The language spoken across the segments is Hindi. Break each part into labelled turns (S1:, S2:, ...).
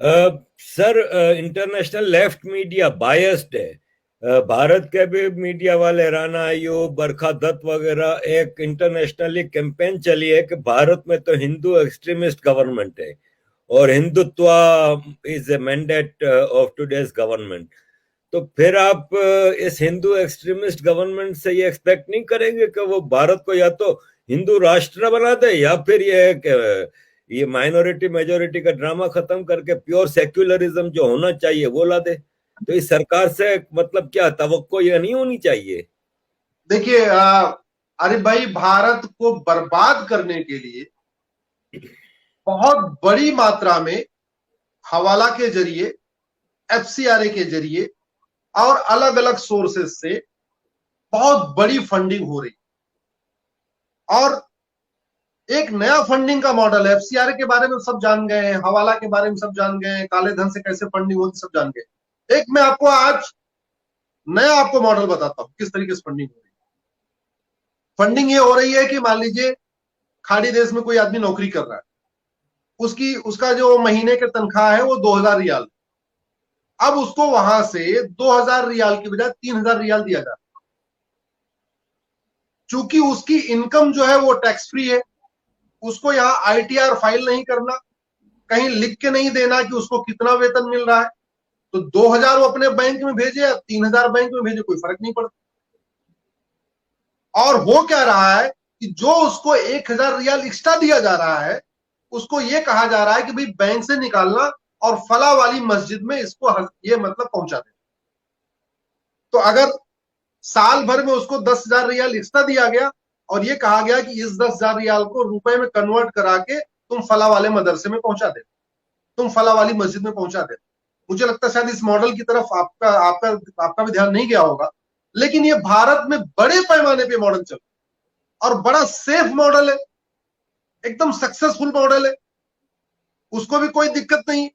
S1: Sir, international left media biased है। भारत के भी मीडिया वाले, राणा आयोग, बरखा दत्त वगैरह, एक इंटरनेशनली कैंपेन चली है कि भारत में तो हिंदू एक्सट्रीमिस्ट गवर्नमेंट है और Hindutva is a mandate of today's government. तो फिर आप इस हिंदू एक्सट्रीमिस्ट गवर्नमेंट से ये एक्सपेक्ट नहीं करेंगे कि वो भारत को या तो हिंदू राष्ट्र बना दे या फिर ये माइनॉरिटी मेजोरिटी का ड्रामा खत्म करके प्योर सेक्युलरिज्म जो होना चाहिए वो ला दे। तो इस सरकार से मतलब क्या तवक्को ये नहीं होनी चाहिए?
S2: देखिए, अरे भाई, भारत को बर्बाद करने के लिए बहुत बड़ी मात्रा में हवाला के जरिए, एफसीआरए के जरिए और अलग अलग सोर्सेस से बहुत बड़ी फंडिंग हो रही। और एक नया फंडिंग का मॉडल है। एफसीआरए के बारे में सब जान गए हैं, हवाला के बारे में सब जान गए हैं, काले धन से कैसे फंडिंग होती सब जान गए। एक मैं आपको आज नया आपको मॉडल बताता हूं किस तरीके से फंडिंग हो रही है। फंडिंग ये हो रही है कि मान लीजिए खाड़ी देश में कोई आदमी नौकरी कर रहा है, उसका जो महीने की तनख्वाह है वो 2000 रियाल। अब उसको वहां से 2000 रियाल की बजाय 3000 रियाल दिया जा रहा है। चूंकि उसकी इनकम जो है वो टैक्स फ्री है, उसको यहाँ आईटीआर फाइल नहीं करना, कहीं लिख के नहीं देना कि उसको कितना वेतन मिल रहा है। तो 2000 वो अपने बैंक में भेजे या 3000 बैंक में भेजे, कोई फर्क नहीं पड़ता। और हो क्या रहा है कि जो उसको 1000 रियाल एक्स्ट्रा दिया जा रहा है, उसको ये कहा जा रहा है कि भाई बैंक से निकालना और फला वाली मस्जिद में इसको ये मतलब पहुंचा दे। तो अगर साल भर में उसको 10,000 रियाल एक्स्ट्रा दिया गया और ये कहा गया कि इस 10,000 रियाल को रुपए में कन्वर्ट करा के तुम फला वाले मदरसे में पहुंचा दे, तुम फला वाली मस्जिद में पहुंचा दे। मुझे लगता है शायद इस मॉडल की तरफ आपका आपका आपका भी ध्यान नहीं गया होगा, लेकिन ये भारत में बड़े पैमाने पे मॉडल चल और बड़ा सेफ मॉडल है, एकदम सक्सेसफुल मॉडल है। उसको भी कोई दिक्कत नहीं।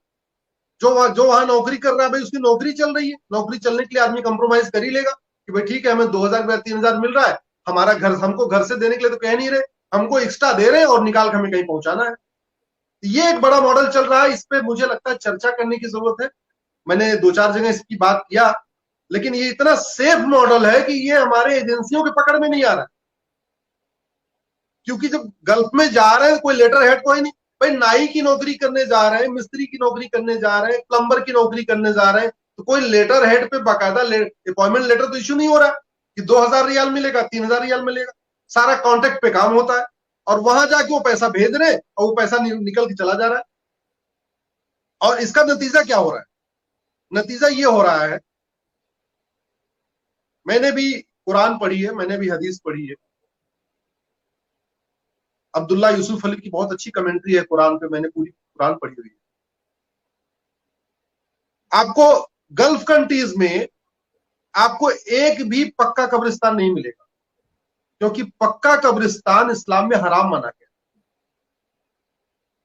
S2: जो वहां नौकरी कर रहा है भाई, उसकी नौकरी चल रही है, नौकरी चलने के लिए आदमी कंप्रोमाइज कर ही लेगा कि भाई ठीक है, हमें 2000 या 3000 मिल रहा है, हमारा घर हमको घर से देने के लिए तो कह नहीं रहे, हमको एक्स्ट्रा दे रहे हैं और निकाल के हमें कहीं पहुंचाना है। ये एक बड़ा मॉडल चल रहा है, इस पे मुझे लगता है चर्चा करने की जरूरत है। मैंने 2-4 जगह इसकी बात किया, लेकिन ये इतना सेफ मॉडल है कि ये हमारे एजेंसियों के पकड़ में नहीं आ रहा है। क्योंकि जब गल्फ में जा रहे हैं कोई लेटर हेड कोई नहीं, भाई नाई की नौकरी करने जा रहे हैं, मिस्त्री की नौकरी करने जा रहे हैं, प्लम्बर की नौकरी करने जा रहे हैं, तो कोई लेटर हेड पे बाकायदा अपॉइंटमेंट लेटर तो इशू नहीं हो रहा कि 2000 रियाल मिलेगा, 3000 रियाल मिलेगा। सारा कॉन्टेक्ट पे काम होता है और वहां जाके वो पैसा भेज रहे हैं और वो पैसा निकल के चला जा रहा है। और इसका नतीजा क्या हो रहा है? नतीजा ये हो रहा है, मैंने भी कुरान पढ़ी है, मैंने भी हदीस पढ़ी है। अब्दुल्ला यूसुफ अली की बहुत अच्छी कमेंट्री है कुरान पे, मैंने पूरी कुरान पढ़ी हुई है। आपको गल्फ कंट्रीज में आपको एक भी पक्का कब्रिस्तान नहीं मिलेगा, क्योंकि पक्का कब्रिस्तान इस्लाम में हराम माना गया।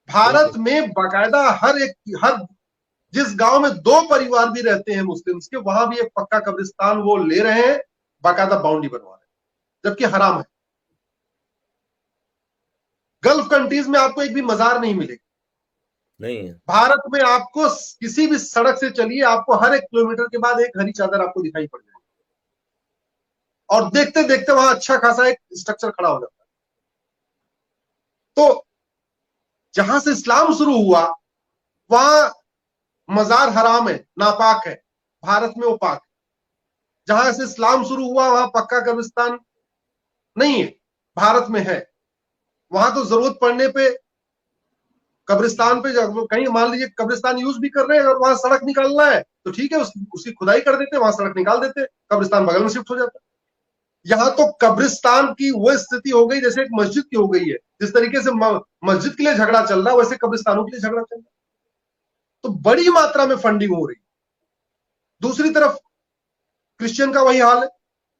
S2: भारत
S1: बिल्कुल।
S2: में बाकायदा हर जिस गांव में 2 परिवार भी रहते हैं मुस्लिम्स के, वहां भी एक पक्का कब्रिस्तान वो ले रहे हैं, बाकायदा बाउंड्री बनवा रहे हैं, जबकि हराम है। गल्फ कंट्रीज में आपको एक भी मजार नहीं मिलेगा।
S1: नहीं है।
S2: भारत में आपको किसी भी सड़क से चलिए, आपको हर 1 किलोमीटर के बाद एक हरी चादर आपको दिखाई पड़ जाएगी। और देखते देखते वहां अच्छा खासा एक स्ट्रक्चर खड़ा हो जाता है। तो जहां से इस्लाम शुरू हुआ वहां मजार हराम है, नापाक है। भारत में वो पाक है। जहां से इस्लाम शुरू हुआ वहां पक्का कब्रिस्तान नहीं है, भारत में है। वहां तो जरूरत पड़ने पे कब्रिस्तान पे कहीं मान लीजिए कब्रिस्तान यूज भी कर रहे हैं और वहां सड़क निकालना है तो ठीक है, उसकी खुदाई कर देते, वहां सड़क निकाल देते, कब्रिस्तान बगल में शिफ्ट हो जाता है। यहाँ तो कब्रिस्तान की वो स्थिति हो गई जैसे एक मस्जिद की हो गई है। जिस तरीके से मस्जिद के लिए झगड़ा चल रहा है, वैसे कब्रिस्तानों के लिए झगड़ा चल रहा है। तो बड़ी मात्रा में फंडिंग हो रही है। दूसरी तरफ क्रिश्चियन का वही हाल है।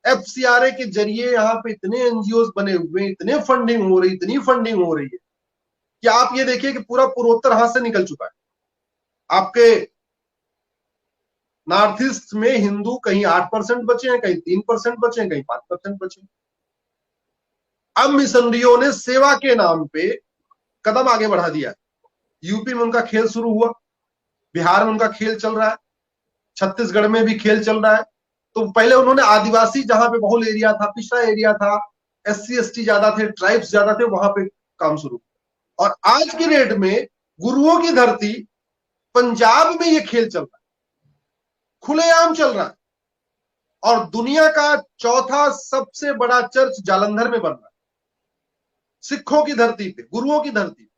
S2: एफसीआरए के जरिए यहाँ पे इतने एनजीओ बने हुए हैं, इतने फंडिंग हो रही, इतनी फंडिंग हो रही है कि आप ये देखिए कि पूरा पूर्वोत्तर हाथ से निकल चुका है। आपके नॉर्थ ईस्ट में हिंदू कहीं 8% बचे हैं, कहीं 3% बचे हैं, कहीं 5% बचे हैं। अब मिशनरियों ने सेवा के नाम पे कदम आगे बढ़ा दिया है। यूपी में उनका खेल शुरू हुआ, बिहार में उनका खेल चल रहा है, छत्तीसगढ़ में भी खेल चल रहा है। तो पहले उन्होंने आदिवासी जहां पे बहुल एरिया था, पिछड़ा एरिया था, SC ST ज्यादा थे, ट्राइब्स ज्यादा थे, वहां पे काम शुरू। और आज की डेट में गुरुओं की धरती पंजाब में ये खेल चल रहा है, खुलेआम चल रहा है। और दुनिया का चौथा सबसे बड़ा चर्च जालंधर में बन रहा है, सिखों की धरती पे, गुरुओं की धरती पे।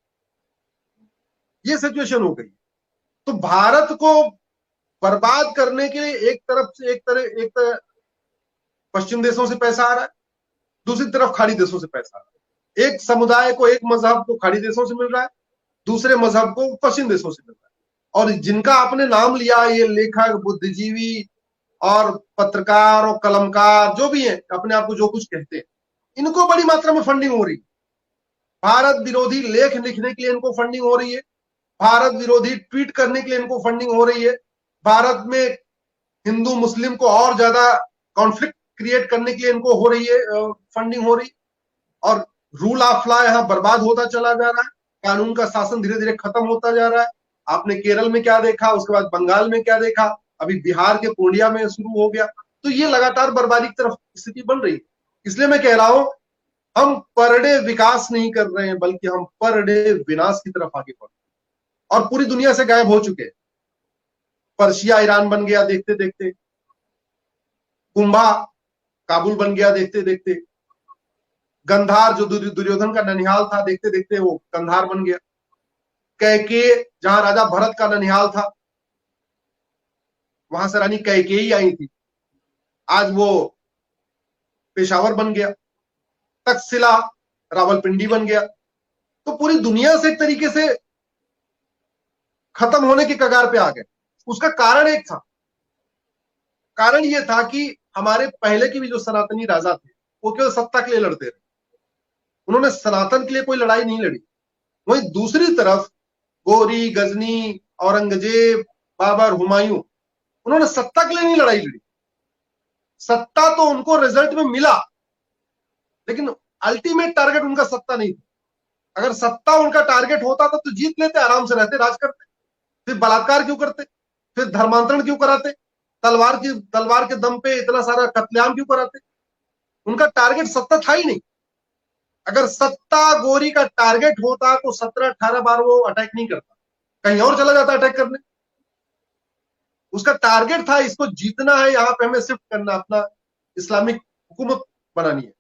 S2: ये सिचुएशन हो गई। तो भारत को बर्बाद करने के लिए एक तरह पश्चिम देशों से पैसा आ रहा है, दूसरी तरफ खाड़ी देशों से पैसा आ रहा है। एक समुदाय को, एक मजहब को खाड़ी देशों से मिल रहा है, दूसरे मजहब को पश्चिम देशों से मिल रहा है। और जिनका आपने नाम लिया, ये लेखक, बुद्धिजीवी और पत्रकार और कलमकार जो भी है, अपने आप को जो कुछ कहते हैं, इनको बड़ी मात्रा में फंडिंग हो रही है। भारत विरोधी लेख लिखने के लिए इनको फंडिंग हो रही है, भारत विरोधी ट्वीट करने के लिए इनको फंडिंग हो रही है, भारत में हिंदू मुस्लिम को और ज्यादा कॉन्फ्लिक्ट क्रिएट करने के लिए इनको हो रही है, फंडिंग हो रही। और रूल ऑफ लॉ यहाँ बर्बाद होता चला जा रहा है, कानून का शासन धीरे धीरे खत्म होता जा रहा है। आपने केरल में क्या देखा, उसके बाद बंगाल में क्या देखा, अभी बिहार के पूर्णिया में शुरू हो गया। तो ये लगातार बर्बादी की तरफ स्थिति बन रही है। इसलिए मैं कह रहा हूं, हम पर डे विकास नहीं कर रहे हैं, बल्कि हम पर डे विनाश की तरफ आगे बढ़ रहे हैं और पूरी दुनिया से गायब हो चुके हैं। पर्शिया ईरान बन गया देखते देखते, कुंभा काबुल बन गया देखते देखते, गंधार जो दुर्योधन का ननिहाल था, देखते देखते वो कंधार बन गया। कैकेय जहां राजा भरत का ननिहाल था, वहां से रानी कैकेयी आई थी, आज वो पेशावर बन गया। तक्षशिला रावलपिंडी बन गया। तो पूरी दुनिया से एक तरीके से खत्म होने की कगार पे आ गए। उसका कारण एक था, कारण ये था कि हमारे पहले के भी जो सनातनी राजा थे, वो केवल सत्ता के लिए लड़ते रहे, उन्होंने सनातन के लिए कोई लड़ाई नहीं लड़ी। वहीं दूसरी तरफ गोरी, गजनी, औरंगजेब, बाबर, हुमायूं, उन्होंने सत्ता के लिए नहीं लड़ाई लड़ी। सत्ता तो उनको रिजल्ट में मिला, लेकिन अल्टीमेट टारगेट उनका सत्ता नहीं था। अगर सत्ता उनका टारगेट होता तो जीत लेते, आराम से रहते, राज करते। फिर बलात्कार क्यों करते, फिर धर्मांतरण क्यों कराते, तलवार के दम पे इतना सारा कत्लेआम क्यों कराते। उनका टारगेट सत्ता था ही नहीं। अगर सत्ता गोरी का टारगेट होता तो 17-18 बार वो अटैक नहीं करता, कहीं और चला जाता अटैक करने। उसका टारगेट था, इसको जीतना है, यहां पे हमें शिफ्ट करना, अपना इस्लामिक हुकूमत बनानी है।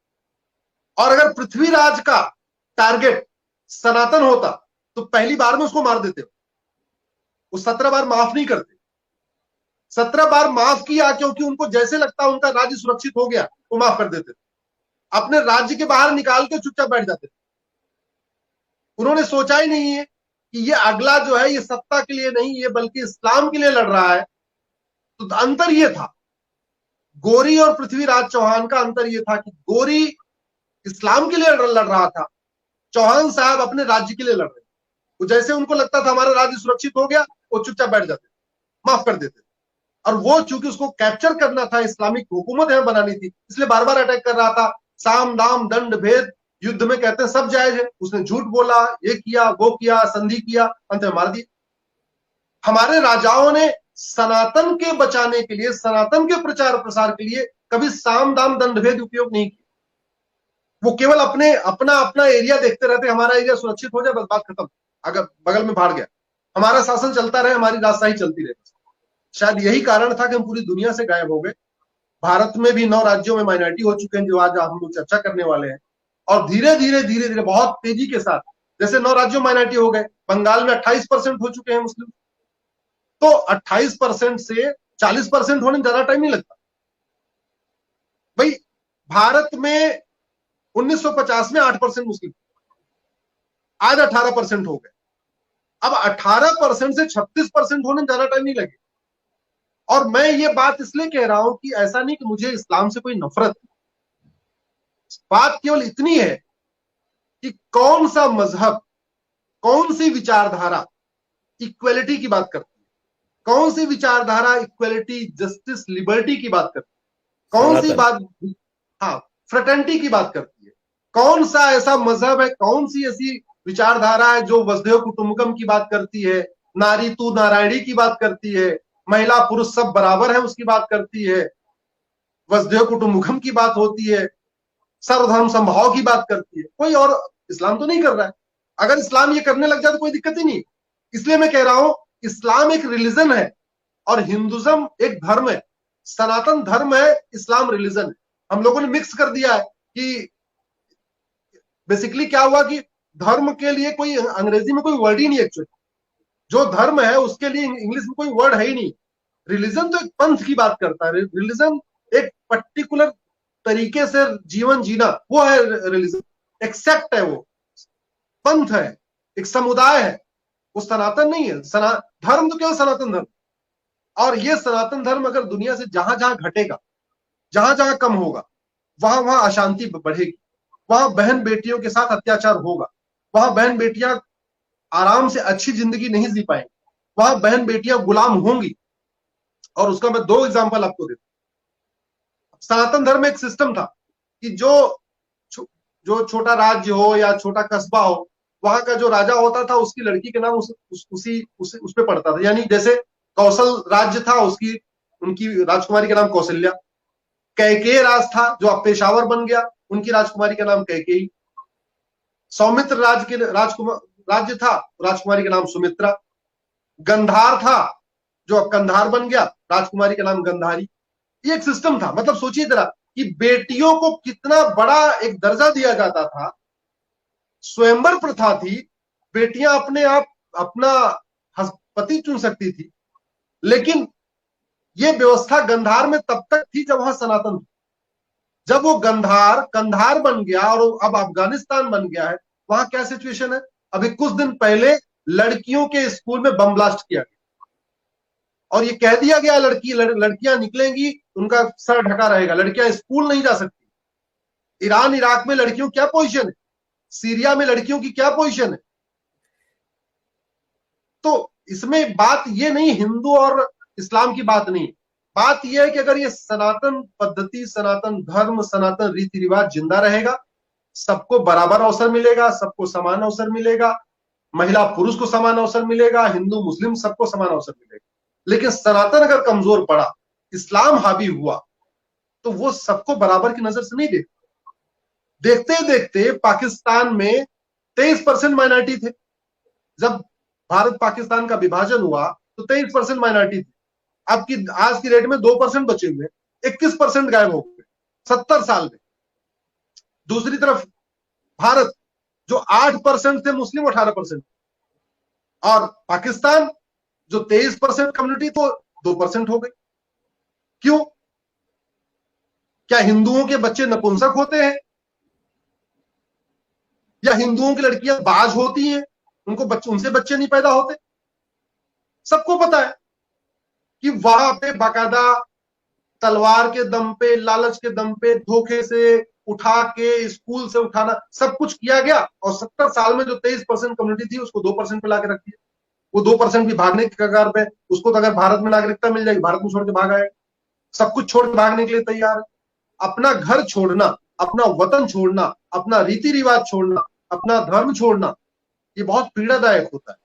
S2: और अगर पृथ्वीराज का टारगेट सनातन होता तो पहली बार में उसको मार देते। वो 17 बार माफ नहीं करते। 17 बार माफ किया क्योंकि उनको जैसे लगता उनका राज्य सुरक्षित हो गया, वो माफ कर देते, अपने राज्य के बाहर निकाल के चुपचाप बैठ जाते। उन्होंने सोचा ही नहीं है कि ये अगला जो है, ये सत्ता के लिए नहीं, ये बल्कि इस्लाम के लिए लड़ रहा है। तो अंतर ये था, गोरी और पृथ्वीराज चौहान का अंतर ये था कि गोरी इस्लाम के लिए लड़ रहा था, चौहान साहब अपने राज्य के लिए लड़ रहे थे। वो जैसे उनको लगता था हमारा राज्य सुरक्षित हो गया, वो चुपचाप बैठ जाते, माफ कर देते। और वो चूंकि उसको कैप्चर करना था, इस्लामिक हुकूमत यहां बनानी थी, इसलिए बार बार अटैक कर रहा था। साम दाम दंड भेद युद्ध में कहते हैं सब जायज है। उसने झूठ बोला, ये किया, वो किया, संधि किया, अंत में मार दिया। हमारे राजाओं ने सनातन के बचाने के लिए, सनातन के प्रचार प्रसार के लिए कभी साम दाम दंड भेद उपयोग नहीं किया। वो केवल अपना एरिया देखते रहते, हमारा एरिया सुरक्षित हो जाए, बस बात खत्म, अगर बगल में भाड़ गया, हमारा शासन चलता रहे, हमारी राजशाही चलती रहे। शायद यही कारण था कि हम पूरी दुनिया से गायब हो गए। भारत में भी 9 राज्यों में माइनॉरिटी हो चुके हैं, जो आज हम लोग चर्चा करने वाले हैं। और धीरे धीरे बहुत तेजी के साथ, जैसे 9 राज्यों में माइनॉरिटी हो गए, बंगाल में 28% हो चुके हैं मुस्लिम। तो 28% से 40% होने में ज्यादा टाइम नहीं लगता भाई। भारत में 1950 में 8% मुस्लिम, आज 18% हो गए। अब 18% से 36% होने में ज्यादा टाइम नहीं लगे। और मैं ये बात इसलिए कह रहा हूं कि ऐसा नहीं कि मुझे इस्लाम से कोई नफरत है, बात केवल इतनी है कि कौन सा मजहब, कौन सी विचारधारा इक्वलिटी की बात करती है, कौन सी विचारधारा इक्वलिटी, जस्टिस, लिबर्टी की बात करती है, कौन सी बात, हाँ, फ्रेटर्निटी की बात करती है। कौन सा ऐसा मजहब है, कौन सी ऐसी विचारधारा है जो वसुधैव कुटुंबकम की बात करती है, नारी तू नारायणी की बात करती है, महिला पुरुष सब बराबर है उसकी बात करती है, वसुधैव कुटुंबकम की बात होती है, सर्वधर्म समभाव की बात करती है। कोई और इस्लाम तो नहीं कर रहा है। अगर इस्लाम ये करने लग जाए तो कोई दिक्कत ही नहीं। इसलिए मैं कह रहा हूं इस्लाम एक रिलीजन है और हिंदुज्म एक धर्म है। सनातन धर्म है, इस्लाम रिलीजन है। हम लोगों ने मिक्स कर दिया है कि बेसिकली क्या हुआ कि धर्म के लिए कोई अंग्रेजी में कोई वर्ड ही नहीं एक्चुअली। जो धर्म है उसके लिए इंग्लिश में कोई वर्ड है ही नहीं। रिलीजन तो एक पंथ की बात करता है। रिलीजन एक पर्टिकुलर तरीके से जीवन जीना, वो है रिलीजन। एक सेक्ट है, वो पंथ है, एक समुदाय है, वो सनातन नहीं है। धर्म तो केवल सनातन धर्म। और ये सनातन धर्म अगर दुनिया से जहां जहां घटेगा, जहां जहां कम होगा, वहां वहां अशांति बढ़ेगी, वहां बहन बेटियों के साथ अत्याचार होगा, वहां बहन बेटियां आराम से अच्छी जिंदगी नहीं जी पाएंगी, वहां बहन बेटियां गुलाम होंगी। और उसका मैं 2 एग्जांपल आपको देता हूं। सनातन धर्म एक सिस्टम था कि जो छोटा राज्य हो या छोटा कस्बा हो, वहां का जो राजा होता था उसकी लड़की के नाम उस पे पड़ता था। यानी जैसे कौशल राज्य था, उनकी राजकुमारी का नाम कौशल्या। कैकेय राज था जो अब पेशावर बन गया, उनकी राजकुमारी का नाम कैकेयी। सौमित्र राज्य था, राजकुमारी का नाम सुमित्रा। गंधार था जो अब कंधार बन गया, राजकुमारी का नाम गंधारी। ये एक सिस्टम था। मतलब सोचिए जरा कि बेटियों को कितना बड़ा एक दर्जा दिया जाता था। स्वयंवर प्रथा थी, बेटियां अपने आप अपना पति चुन सकती थी। लेकिन ये व्यवस्था गंधार में तब तक थी जब वहां सनातन था। जब वो कंधार बन गया और अब अफगानिस्तान बन गया है, वहां क्या सिचुएशन है? अभी कुछ दिन पहले लड़कियों के स्कूल में बम ब्लास्ट किया गया और ये कह दिया गया लड़कियां निकलेंगी उनका सर ढका रहेगा, लड़कियां स्कूल नहीं जा सकती। ईरान इराक में लड़कियों क्या पोजीशन है, सीरिया में लड़कियों की क्या पोजीशन है। तो इसमें बात ये नहीं हिंदू और इस्लाम की बात नहीं, बात यह है कि अगर ये सनातन पद्धति, सनातन धर्म, सनातन रीति रिवाज जिंदा रहेगा, सबको बराबर अवसर मिलेगा, सबको समान अवसर मिलेगा, महिला पुरुष को समान अवसर मिलेगा, हिंदू मुस्लिम सबको समान अवसर मिलेगा। लेकिन सनातन अगर कमजोर पड़ा, इस्लाम हावी हुआ, तो वो सबको बराबर की नजर से नहीं देखते। देखते देखते पाकिस्तान में 23% माइनॉरिटी थे। जब भारत पाकिस्तान का विभाजन हुआ तो 23% माइनॉरिटी थी। आज की रेट में 2% बचे हुए, 21% गायब हो गए 70 साल में। दूसरी तरफ भारत जो 8% थे मुस्लिम, 18%, और पाकिस्तान जो 23% कम्युनिटी तो 2% हो गई। क्यों? क्या हिंदुओं के बच्चे नपुंसक होते हैं या हिंदुओं की लड़कियां बाज होती हैं, उनसे बच्चे नहीं पैदा होते? सबको पता है कि वहां पे बाकायदा तलवार के दम पे, लालच के दम पे, धोखे से उठा के, स्कूल से उठाना, सब कुछ किया गया। और 70 साल में जो 23% कम्युनिटी थी उसको 2% पे लाके रख दिया। वो 2% भी भागने की कगार पे। उसको तो अगर भारत में नागरिकता मिल जाएगी, भारत में छोड़ के भाग आएगा। सब कुछ छोड़ के भागने के लिए तैयार है। अपना घर छोड़ना, अपना वतन छोड़ना, अपना रीति रिवाज छोड़ना, अपना धर्म छोड़ना, ये बहुत पीड़ादायक होता है।